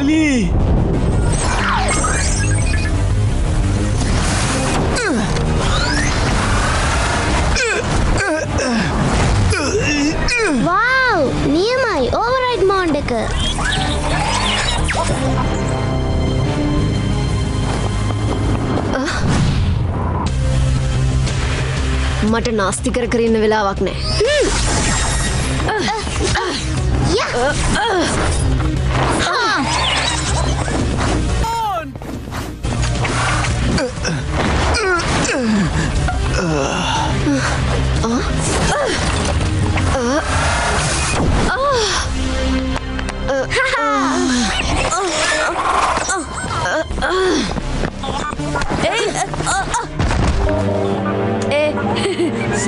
Ali! Wow! නියමයි override mode එක. මට නාස්ති කර කර ඉන්න වෙලාවක් නැහැ.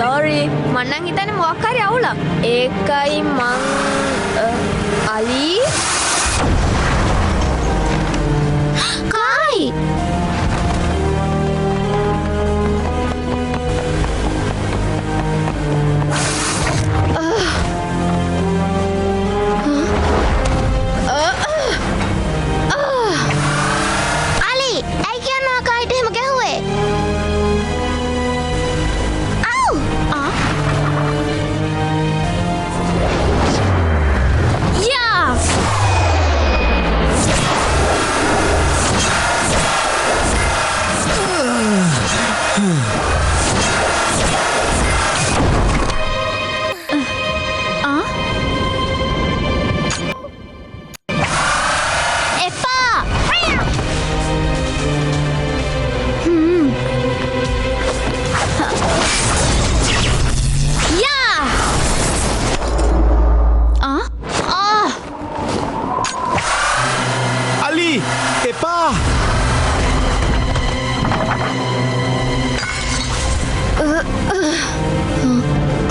sorry මං නම් හිතන්නේ මොකක් හරි අවුලක්. ඒකයි මං අලි කායි අලි ඇයි කියනවා කායිට එහෙම ගැහුවේ?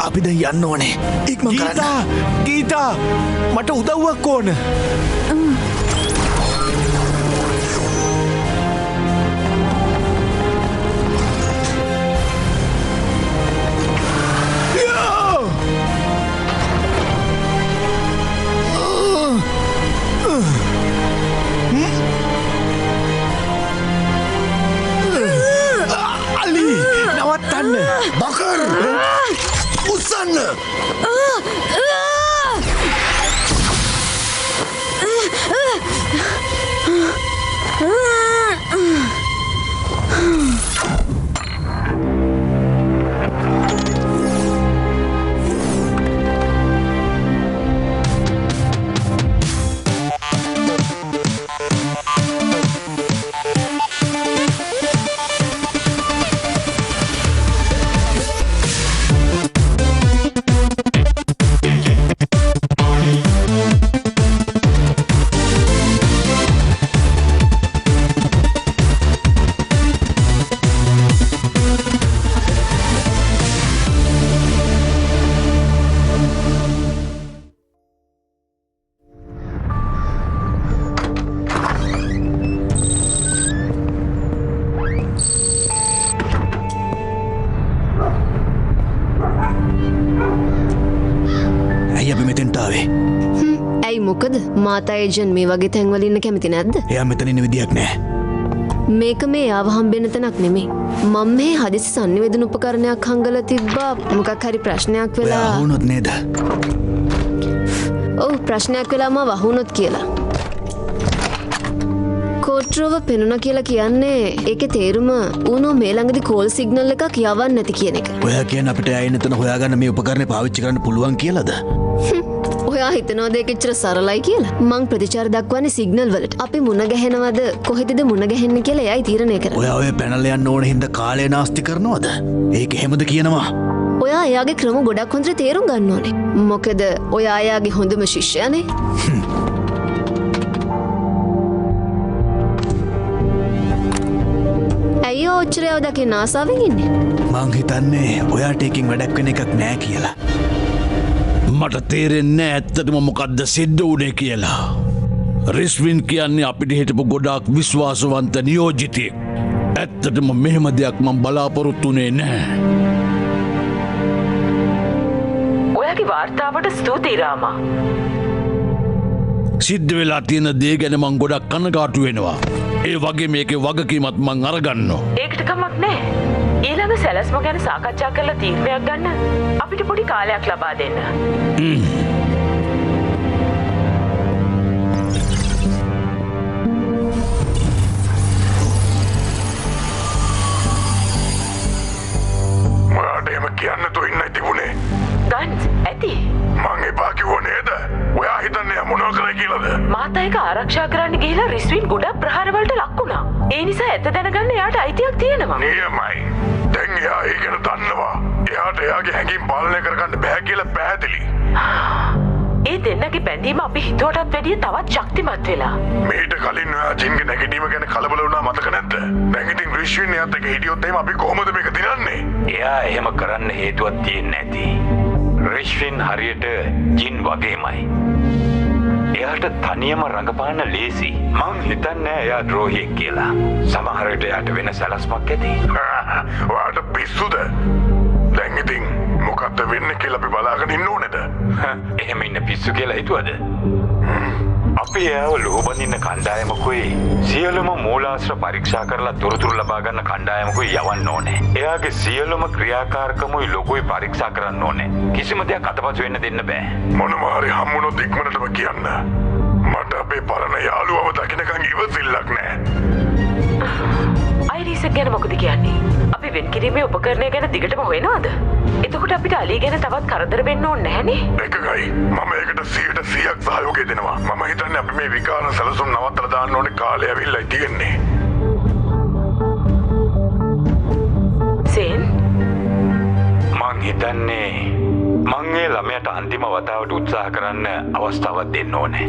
අපි දැන් යන්න ඕනේ. ඉක්මන් කරන්න. ගීතා මට උදව්වක් ඕන. අලි නවත්තන්න. බකර් උස්සන්න. ඇයි මොකද මාතා ඒජන් මේ වගේ තැන්වල ඉන්න කැමති නැද්ද? එයා මෙතන ඉන්න විදියක් නෑ. මේක මේ යාව හම්බෙන්න තැනක් නෙමෙයි. මම මේ හදිසි සංනිවේදන උපකරණයක් හංගලා තිබ්බා මොකක් හරි ප්‍රශ්නයක් වෙලා. ඔයා වුණොත් නේද? ඔව් ප්‍රශ්නයක් වෙලා මම වහුනොත් කියලා. කෝට්‍රෝව පෙනුණා කියලා කියන්නේ ඒකේ තේරුම ඌනෝ මේ ළඟදී කෝල් සිග්නල් එකක් යවන්න නැති කියන එක. ඔයා කියන්නේ අපිට ආයෙ නැතන හොයාගන්න මේ උපකරණය පාවිච්චි කරන්න පුළුවන් කියලාද? ඔයා හිතනවාද ඒක එච්චර සරලයි කියලා? මං ප්‍රතිචාර දක්වන්නේ සිග්නල් වලට. අපි මුණ ගැහෙනවද කොහෙදද මුණ ගැහෙන්නේ කියලා එයායි තීරණය කරන්නේ. ඔයා ඔය පැනල යන්න ඕන හින්දා කාලය නාස්ති කරනවද? ඒක එහෙමද කියනවා? ඔයා එයාගේ ක්‍රම ගොඩක් හොඳට තේරුම් ගන්න ඕනේ. මොකද ඔයා එයාගේ හොඳම ශිෂ්‍යයානේ. ඇයි ඔච්චර දකින්න ආසාවෙන් ඉන්නේ? මං හිතන්නේ ඔයාට එකකින් වැඩක් වෙන එකක් නෑ කියලා. මට තේරෙන්නේ ඇත්තටම මොකක්ද සිද්ධ වුණේ කියලා. රිස්වින් කියන්නේ අපිට හිටපු ගොඩාක් විශ්වාසවන්ත නියෝජිතයෙක්. ඇත්තටම මෙහෙම දෙයක් මම බලාපොරොත්තුුනේ නෑ. ඔයාගේ වාර්තාවට ස්තුතියි රාමා. සිද්ධ වෙලා තියෙන දේ ගැන මං ගොඩක් කනගාටු වෙනවා. ඒ වගේ මේකේ වගකීමත් මං අරගන්නවා. ඒකට කමක් නෑ. ඊළඟ සැලැස්ම ගැන සාකච්ඡා කරලා තීරණයක් ගන්න අපිට පොඩි කාලයක් ලබා දෙන්න. ඔයාට එහෙම කියන්න තෝ ඉන්නයි තිබුණේ. ගන්ස් ඇති. මං එපා කිව්ව නේද? ඔයා හිතන්නේ මොනවා කරයි කියලාද? මාත් ඒක ආරක්ෂා කරන්න ගිහිලා රිස්වින් ගොඩක් ප්‍රහාර වලට ලක් වුණා. ඒ නිසා ඇත්ත දැනගන්න එයාට අයිතියක් තියෙනවා. නියමයි. දැන් එයා ඒක දන්නවා. එයාට එයාගේ හැඟීම් පාලනය කරගන්න බෑ කියලා පැහැදිලි. ඒ දෙන්නගේ බැඳීම අපි හිතුවටත් වැඩිය තවත් ශක්තිමත් වෙලා. මීට කලින් ඔයා ජින්ගේ නැගිටීම ගැන කලබල වුණා මතක නැද්ද? දැන් ඉතින් රිස්වින් එයාත් එක්ක හිටියොත් එහෙම අපි කොහොමද මේක දිනන්නේ? එයා එහෙම කරන්න හේතුවක් තියෙන්නේ නැති. රිස්වින් හරියට ජින් වගේමයි. එයාට තනියම රඟපාන්න ලේසි. මං හිතන්නේ එයා ද්‍රෝහියෙක් කියලා. සමහර විට එයාට වෙන සැලැස්මක් ඇති. ඔයාට පිස්සුද? දැන් ඉතින් මොකක්ද වෙන්නේ කියලා අපි බලාගෙන ඉන්න ඕනේද? එහෙම ඉන්න පිස්සු කියලා හිතුවද? අපි එයාව ලෝබනින්න කණ්ඩායමකුයි සියලුම මූලාශ්‍ර පරීක්ෂා කරලා තොරතුරු ලබා ගන්න කණ්ඩායමකුයි යවන්න ඕනේ. එයාගේ සියලුම ක්‍රියාකාරකමුයි ලොකුයි පරීක්ෂා කරන්න ඕනේ. කිසිම දෙයක් අතපසු වෙන්න දෙන්න බෑ. මොනවා හරි හම්බුනොත් ඉක්මනටම කියන්න. මට අපේ පරණ යාළුවව දකින්නකන් ඉවසිල්ලක් නෑ. අයිරිස් ගැන මොකද කියන්නේ? අපි වෙන් කිරීමේ උපකරණය ගැන දිගටම හොයනවද? එතකොට අපිට අලී ගැන තවත් කරදර වෙන්න ඕනේ නැහනේ. එකගයි මම ඒකට 100% සහයෝගය දෙනවා. මම හිතන්නේ අපි මේ විකාර සැලසුම් නවත්තලා දාන්න ඕනේ කාලය ඇවිල්ලා තියෙන්නේ. සේන් මං හිතන්නේ මං ඒ ළමයට අන්තිම වතාවට උත්සාහ කරන්න අවස්ථාවක් දෙන්න ඕනේ.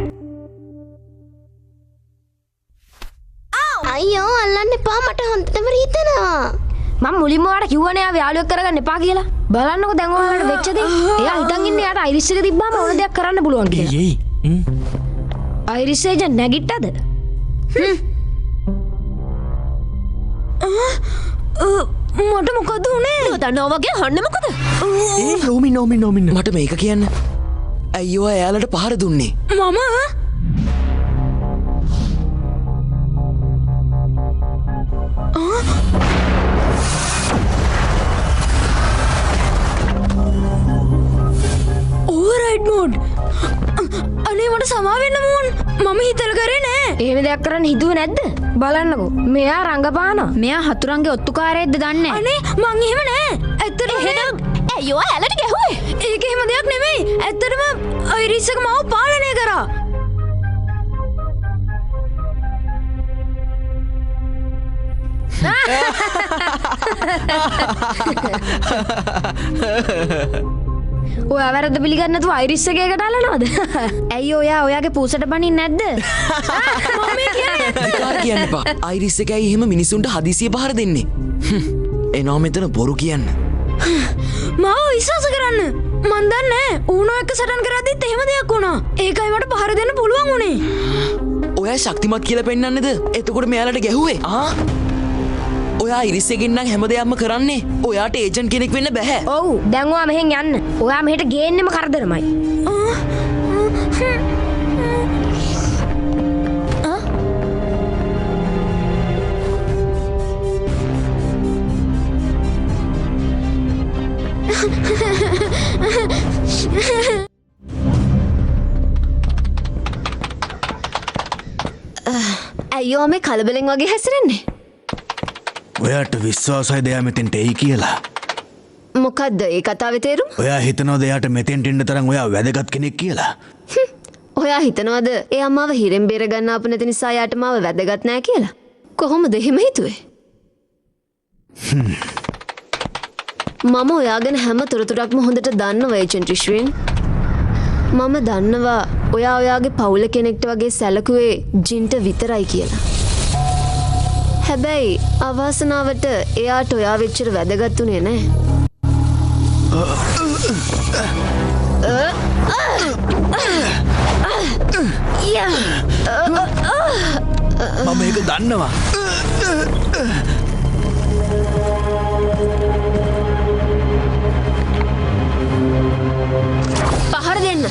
අයියෝ අල්ලන්න එපා මට හොඳටම රීතෙනවා. මම මුලින්ම ඔයාලට කිව්වනේ ආව යාළුවෙක් කරගන්න එපා කියලා. බලන්නකෝ දැන් ඔයාලට වෙච්ච දේ. එයා හිතන් ඉන්නේ යාට අයිරිස් එක තිබ්බාම ඕන දෙයක් කරන්න පුළුවන් කියලා. අයිරිස් ඒජන්ට් නැගිට්ටද? මට මොකද උනේ? දන්නවා වගේ අහන්න මොකද? නෝමින් මට මේක කියන්න. අයියෝ එයාලට පහර දුන්නේ. මම ඕවර්රයිඩ් මෝඩ්. අනේ මට සමාවෙන්න මෝන්. මම හිතල කරේ නෑ. එහෙම දෙයක් කරන්න හිතුවේ නැද්ද? බලන්නකෝ. මෙයා රංගපානවා. මෙයා හතුරන්ගේ ඔත්තුකාරයෙක්ද දන්නේ? අනේ මං එහෙම නෑ. ඇත්තටම එහෙනම් ඇයෝ ඇලට ගැහුවේ. ඒක එහෙම දෙයක් නෙමෙයි. ඇත්තටම අයිරිස් එක මාව පාලනය කරා. ඔයා වැරද්ද පිළිගන්නේ නැතුව අයිරිස් එකේකට අල්ලනවද? ඇයි ඔයාගේ පූසට බනින්නේ නැද්ද? මම කියන්නේ විකාර කියන්න එපා. අයිරිස් එකයි එහෙම මිනිසුන්ට හදිසිය පහර දෙන්නේ. එනවා මෙතන බොරු කියන්න. මාව විශ්වාස කරන්න. මන් දන්නේ ඌනෝ එක්ක සටන් කරද්දිත් එහෙම දෙයක් වුණා. ඒකයි මට පහර දෙන්න පුළුවන් උනේ. ඔයා ශක්තිමත් කියලා පෙන්නන්නද? එතකොට මෙයාලට ගැහුවේ. ඔයා ඉරිස් එකෙන් නම් හැම දෙයක්ම කරන්නේ. ඔයාට ඒජන්ට් කෙනෙක් වෙන්න බෑ. ඔව් දැන් ඔයා මෙහෙන් යන්න. ඔයා මෙහෙට ගේන්නෙම කරදරමයි. අයියෝ මේ කලබලෙන් වගේ හැසිරෙන්නේ. ඔයාට විශ්වාසයි දෙයා මෙතෙන්ට එයි කියලා. මොකද්ද ඒ කතාවේ තේරුම? ඔයා හිතනවද එයාට මෙතෙන්ට එන්න තරම් ඔයා වැදගත් කෙනෙක් කියලා? ඔයා හිතනවද ඒ අම්මාව හිරෙන් බේර ගන්න ආපු නැති නිසා යාට මාව වැදගත් නෑ කියලා? කොහොමද එහෙම හිතුවේ? මම ඔයා ගැන හැම තොරතුරක්ම හොඳට දන්නවා ඒජන්ට් රිශ්වින්. මම දන්නවා ඔයා ඔයාගේ පවුල කෙනෙක්ට වගේ සැලකුවේ ජින්ට විතරයි කියලා. හැබැයි අවාසනාවට එයාට ඔයා වෙච්චර වැදගත් උනේ නෑ. මම ඒක දන්නවා. පහර දෙන්න.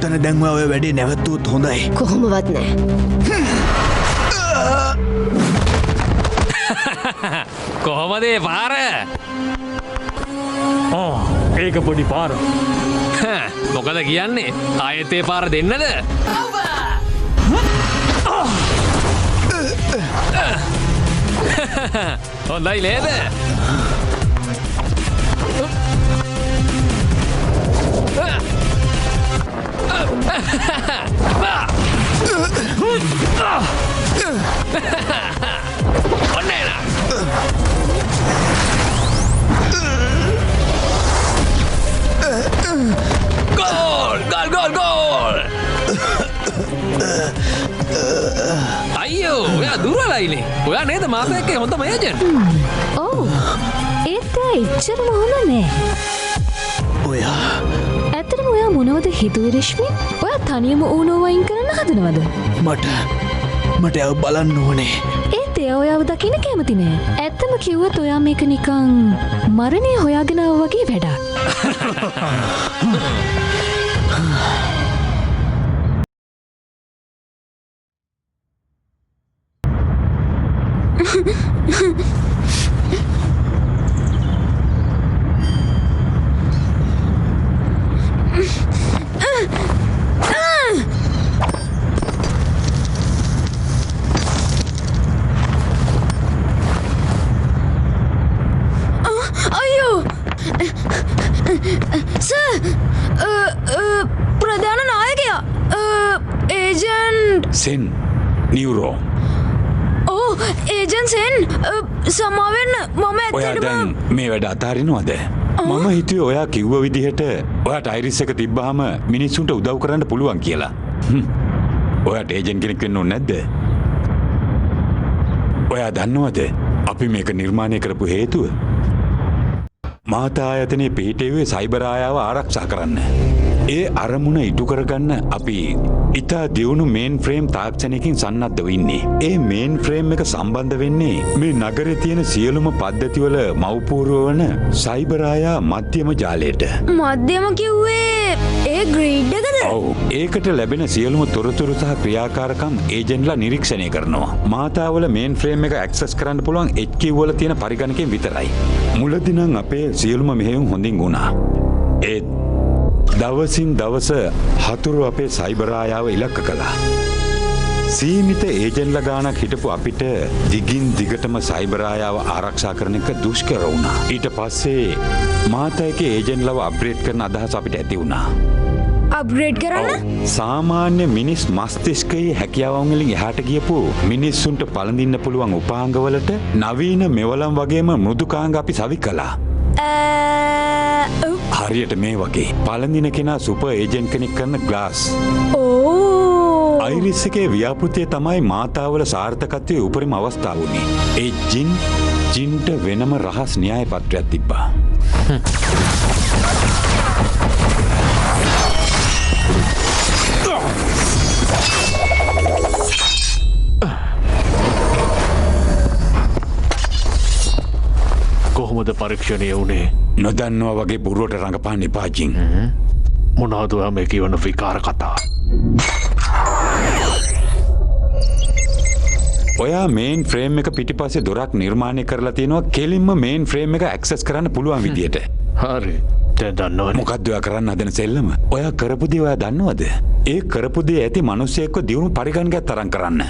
හිතන දැන්ව ඔය වැඩේ නැවත්තුත් හොඳයි. කොහොමවත් නෑ. කොහොමදේ පාර? ඒක පොඩි පාර. මොකද කියන්නේ? ආයෙත් ඒ පාර දෙන්නද? හොඳයි නේද? Gol! Gol, gol, gol! අයියෝ ඔයා දුරලයිනේ. ඔයා නේද මාත් එක්ක හොඳම ඒජන්ට්? ඔව්. ඒත් එච්චරම හොඳ නෑ. ඔයා ඇත්තටම ඔයා මොනවද හිතුවේ රශ්මි? ඔයා තනියම ඌනෝ වයින් කරන්න හදනවද? මට එයාව බලන්න ඕනේ. ඒත් එයා ඔයාව දකින්න කැමති නෑ. ඇත්තම කිව්වොත් ඔයා මේක නිකන් මරණය හොයාගෙන ආවා වගේ වැඩක්. ප්‍රධාන නායකයා ඒජන්ට් සෙන් නියුරෝ ඕ ඒජන්ට් සෙන් සමාවෙන්න මම ඔයා දැන් මේ වැඩ අතාරිනවද? මම හිතුවේ ඔයා කිව්ව විදිහට ඔයාට අයිරිස් එක තිබ්බහම මිනිස්සුන්ට උදව් කරන්න පුළුවන් කියලා. ඔයාට ඒජන්ට් කෙනෙක් වෙන්න ඕනේ නැද්ද? ඔයා දන්නවද අපි මේක නිර්මාණය කරපු හේතුව? මාතා ආයතනයේ පිහිටෙව්වේ සයිබර් ආයාව ආරක්ෂා කරන්න. ඒ අරමුණ ඉටු කරගන්න අපි ඉතා දියුණු මේන් ෆ්‍රේම් තාක්ෂණයකින් සන්නද්ධව ඉන්නේ. ඒ මේන් ෆ්‍රේම් එක සම්බන්ධ වෙන්නේ මේ නගරේ තියෙන සියලුම පද්ධතිවල මව්පූර්ව වන සයිබර් ආයා මධ්‍යම ජාලයට. මධ්‍යම කිව්වේ ඒ ග්‍රීඩ් එකද? ඔව්. ඒකට ලැබෙන සියලුම තොරතුරු සහ ක්‍රියාකාරකම් ඒජන්ට්ලා නිරීක්ෂණය කරනවා. මාතාවල මේන් ෆ්‍රේම් එක ඇක්සස් කරන්න පුළුවන් HQ වල තියෙන පරිගණකයෙන් විතරයි. මුලදී නම් අපේ සියලුම මෙහෙයුම් හොඳින් වුණා. ඒත් දවසින් දවස හතුරු අපේ සයිබර් ආයාව ඉලක්ක කළා. සීමිත ඒජන්ට්ලා ගානක් හිටපු අපිට දිගින් දිගටම සයිබර් ආයාව ආරක්ෂා කරන එක දුෂ්කර වුණා. ඊට පස්සේ මාතයකේ ඒජන්ට්ලව අප්ග්‍රේඩ් කරන අදහස අපිට ඇති වුණා. අප්ග්‍රේඩ් කරන්න? සාමාන්‍ය මිනිස් මස්තිෂ්කයේ හැකියාවන් වලින් එහාට ගියපු මිනිස්සුන්ට පළඳින්න පුළුවන් උපාංගවලට නවීන මෙවලම් වගේම මෘදුකාංග අපි සවි කළා. හරියට මේ වගේ පළඳින කෙනා සුපර් ඒජන්ට් කෙනෙක් කරන ග්ලාස්. අයිරිස් එකේ ව්‍යාපෘතිය තමයි මාතාවල සාර්ථකත්වයේ උපරිම අවස්ථාව වුණේ. ඒ ජින්ට වෙනම රහස් න්‍යාය පත්‍රයක් තිබ්බා. කොහොමද පරීක්ෂණය වුණේ? නොදන්නවා වගේ බොරුවට රඟපාන්න එපා ජින්. මොනවද ඔයා මේ කියවන විකාර කතා? ඔයා මේන් ෆ්‍රේම් එක පිටිපස්සේ දොරක් නිර්මාණය කරලා තියෙනවා කෙලින්ම මේන් ෆ්‍රේම් එක ඇක්සස් කරන්න පුළුවන් විදියට. හරි. දැන් දන්නවනේ. මොකද්ද ඔයා කරන්න හදන සෙල්ලම? ඔයා කරපු දේ ඔයා දන්නවද? ඒ කරපු දේ ඇති මිනිස්සෙක්ව දියුණු පරිගණකයක් තරම් කරන්න.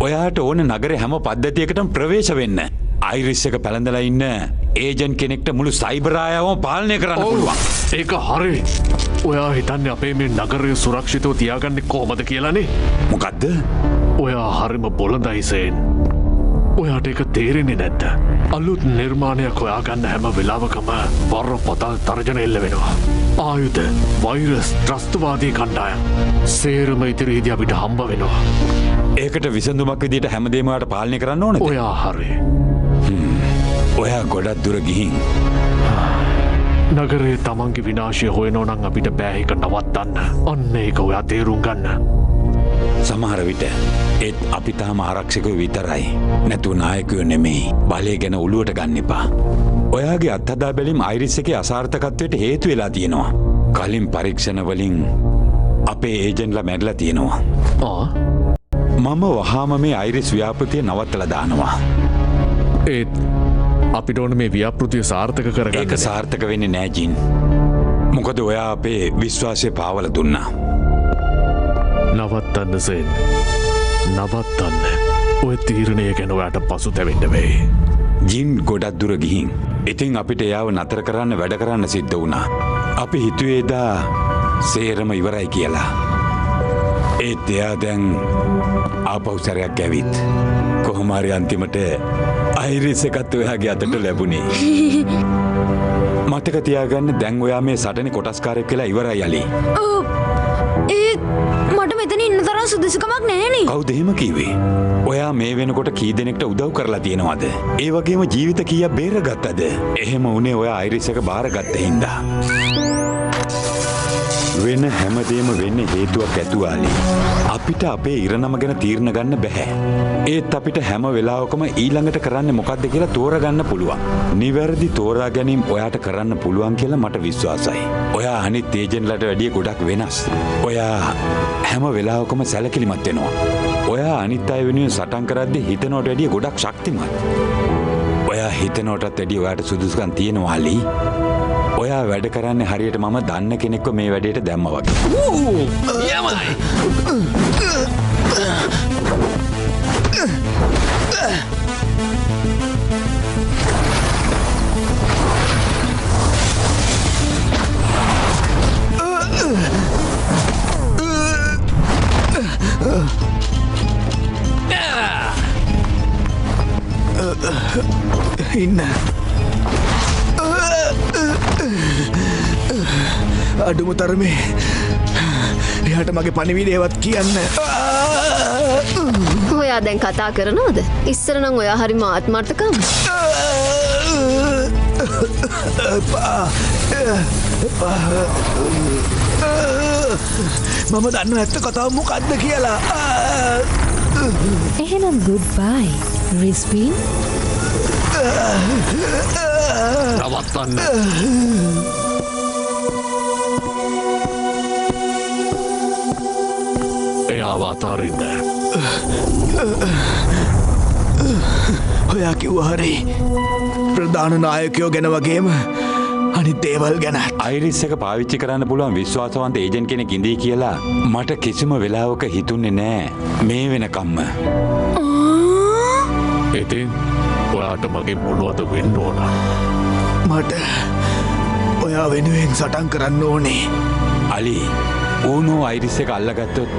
ඔයාට ඕන නගරේ හැම පද්ධතියකටම ප්‍රවේශ වෙන්න. අයිරිස් එක පැළඳලා ඉන්න ඒජන්ට් කෙනෙක්ට මුළු සයිබර් ආයාවම පාලනය කරන්න පුළුවන්. ඒක හරි. ඔයා හිතන්නේ අපේ මේ නගරය සුරක්ෂිතව තියාගන්නේ කොහොමද කියලානේ? මොකද්ද? ඔයා හරිම බොළඳයි සේන්. ඔයාට ඒක තේරෙන්නේ නැද්ද? අලුත් නිර්මාණයක් හොයාගන්න හැම වෙලාවකම බරපතල තර්ජන එල්ල වෙනවා. ආයුධ, වෛරස්, ත්‍රස්තවාදී කණ්ඩායම් සේරම ඉදිරියේදී අපිට හම්බ වෙනවා. ඒකට විසඳුමක් විදියට හැමදේම ඔයාට පාලනය කරන්න ඕනද? ඔයා හරි. ඔයා ගොඩක් දුර ගිහින් නගරේ තමන්ගේ විනාශය හොයනෝ නම් අපිට බෑ ඒක නවත්තන්න. අන්න ඒක ඔයා තේරුම් ගන්න. සමහර විට ඒත් අපි තාම ආරක්ෂකයෝ විතරයි. නැතුව නායකයෝ නෙමෙයි. බලය ගැන ඔලුවට ගන්න එපා. ඔයාගේ අත්හදා බැලීම් අයිරිස් එකේ අසාර්ථකත්වයට හේතු වෙලා තියෙනවා. කලින් පරීක්ෂණ වලින් අපේ ඒජන්ලා මැරලා තියෙනවා. මම වහාම මේ අයිරිස් ව්‍යාපෘතිය නවත්තලා දානවා. ඒත් අපිට ඕන මේ ව්‍යාපෘතිය සාර්ථක කරගන්න. ඒක සාර්ථක වෙන්නේ නෑ ජින්. මොකද ඔයා අපේ විශ්වාසය පාවල දුන්නා. නවත්තන්න සේන්. නවත්තන්න. ඔය තීරණය ගැන ඔයාට පසුතැවෙන්න වෙයි. ජින් ගොඩක් දුර ගිහින්. ඉතින් අපිට එයාව නතර කරන්න වැඩ කරන්න සිද්ධ වුණා. අපි හිතුවේ එදා සේරම ඉවරයි කියලා. ඒත් එයා දැන් ආපහු සැරයක් ඇවිත් කොහොම හරි අන්තිමට අයිරිස් එකත් ඔයාගේ අතට ලැබුණේ. මතක තියාගන්න දැන් ඔයා මේ සටනේ කොටස්කාරයෙක් කියලා ඉවරයි අලි. ඒත් මට මෙතන ඉන්න තරම් සුදුසුකමක් නැහැනේ. කවුද එහෙම කිව්වේ? ඔයා මේ වෙනකොට කී දෙනෙක්ට උදව් කරලා තියෙනවද? ඒ වගේම ජීවිත කීයක් බේරගත්තද? එහෙම උනේ ඔයා අයිරිස් එක බාරගත්ත හින්දා. වෙන හැමදේම වෙන්න හේතුවක් ඇතුවාලි. අපිට අපේ ඉරණම ගැන තීරණ ගන්න බැහැ. ඒත් අපිට හැම වෙලාවකම ඊළඟට කරන්න මොකක්ද කියලා තෝරගන්න පුළුවන්. නිවැරදි තෝරා ගැනීම ඔයාට කරන්න පුළුවන් කියලා මට විශ්වාසයි. ඔයා අනිත් ඒජන්ට්ලට වැඩිය ගොඩක් වෙනස්. ඔයා හැම වෙලාවකම සැලකිලිමත් වෙනවා. ඔයා අනිත් අය වෙනුවෙන් සටන් කරද්දී හිතනවට වැඩිය ගොඩක් ශක්තිමත්. ඔයා හිතනවටත් වැඩිය ඔයාට සුදුසුකම් තියෙනවා අලි. ඔයා වැඩ කරන්නේ හරියට මම දන්න කෙනෙක්ව මේ වැඩේට දැම්ම වගේ. යමයි. ඉන්න. අඩුම තරමේ එයාට මගේ පණිවිඩයවත් කියන්න. ඔයා දැන් කතා කරනවද? ඉස්සර නම් ඔයා හරිම ආත්මార్థකම්. මම දන්න ඇත්ත කතාව මොකක්ද කියලා. එහෙනම් ගුඩ් බයි රිස්වින්. නවත්තන්න. එයාව අතාරින්න. ඔයා කිව්ව හරි. ප්‍රධාන නායකයෝ ගැන වගේම අනිත් දේවල් ගැන. අයිරිස් එක පාවිච්චි කරන්න පුළුවන් විශ්වාසවන්ත ඒජන්ට් කෙනෙක් ඉඳී කියලා මට කිසිම වෙලාවක හිතුන්නේ නෑ මේ වෙනකම්ම. ඉතින් ඔයාට මගේ මොනවද වෙන්න ඕන? මට ඔයා වෙනුවෙන් සටන් කරන්න ඕනේ. අලි ඕනෝ අයිරිස් එක අල්ලගත්තොත්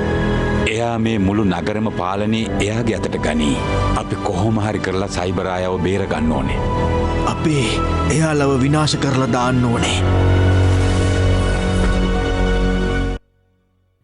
එයා මේ මුළු නගරම පාලනේ එයාගේ අතට ගනී. අපි කොහොම හරි කරලා සයිබර් ආයව බේර ගන්න ඕනේ. අපි එයාලව විනාශ කරලා දාන්න ඕනේ.